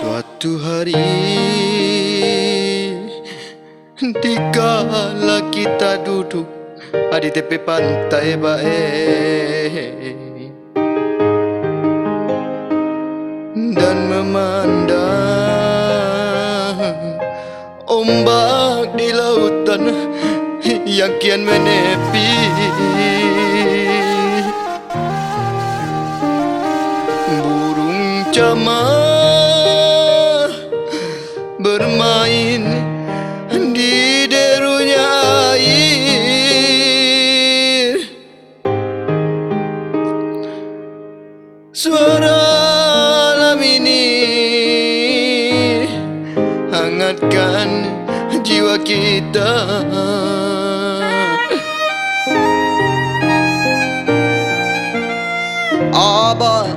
Suatu hari di kala kita duduk di tepi pantai bae dan memandang ombak di lautan yang kian menepi, burung camar bermain di derunya air. Suara alam ini hangatkan jiwa kita. Abah,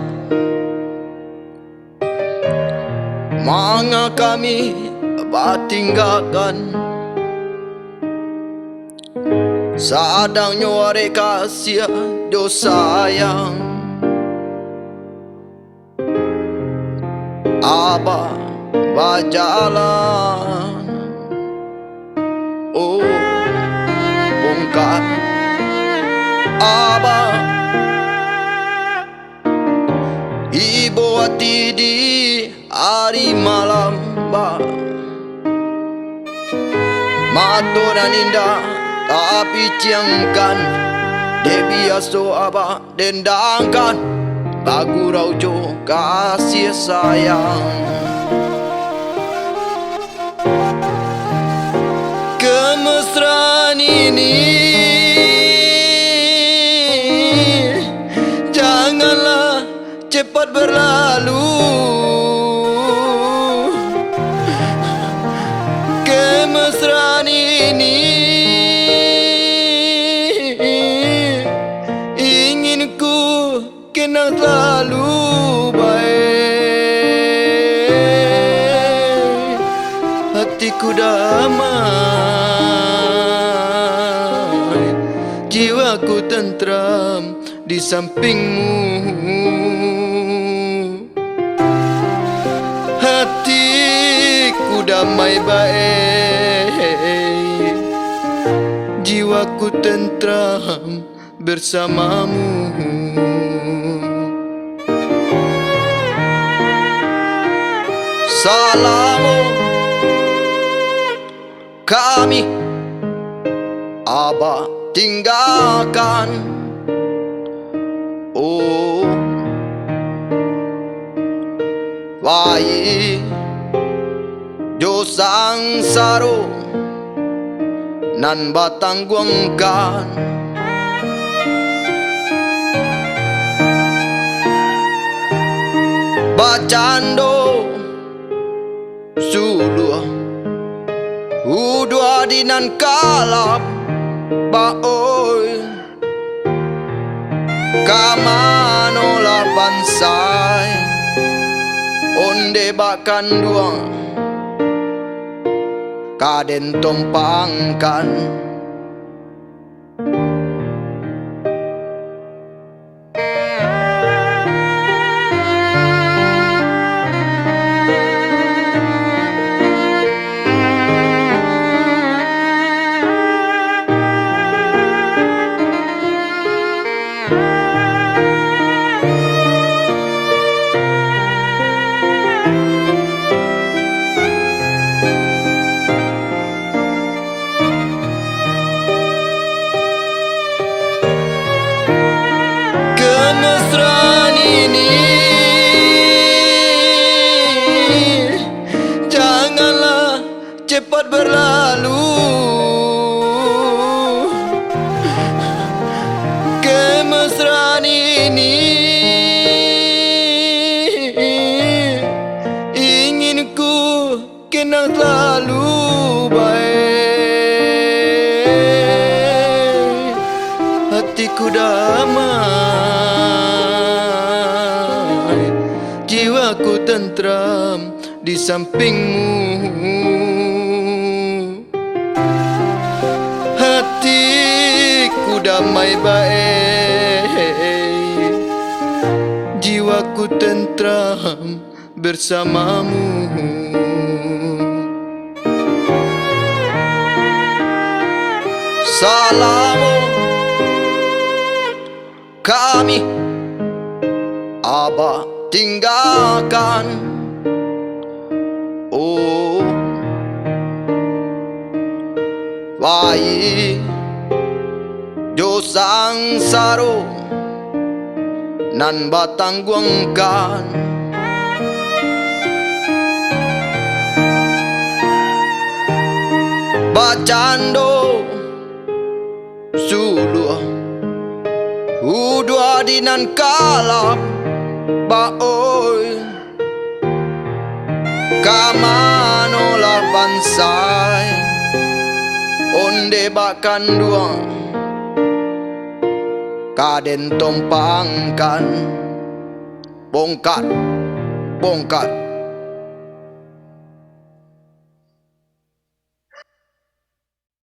manga kami tinggalkan sadang nyuare kasih dosa yang Abah berjalan, oh bongkar Abah ibu hati di hari malam bah maturan indah tapi ciangkan debiaso Abah dendangkan lagu raujo kasih sayang. Kemesraan ini janganlah cepat berlalu. Kemesraan ini ingin ku kenang selalu baik, hatiku damai, jiwaku tentram di sampingmu. Hatiku damai baik, jiwaku tentram bersamamu. Salamu kami Abah tinggalkan, oh wai jo sangsaro nan batangguangkan. Bacando suluh udua dinan kalap baoi kamano la bansai onde bakan dua kaden tompangkan. Kemesraan ini janganlah cepat berlalu. Kemesraan ini ingin ku kenang selalu baik, hatiku damai, jiwaku tentram di sampingmu. Hatiku damai baik, jiwaku tentram bersamamu. Salamu kami Abah tinggalkan. Oh, bayi jo sangsaro nan batangguangkan. Bacando suluh udua dinan kalap baoi kamano la bansai onde bakan dua kaden tompangkan bongkat bongkat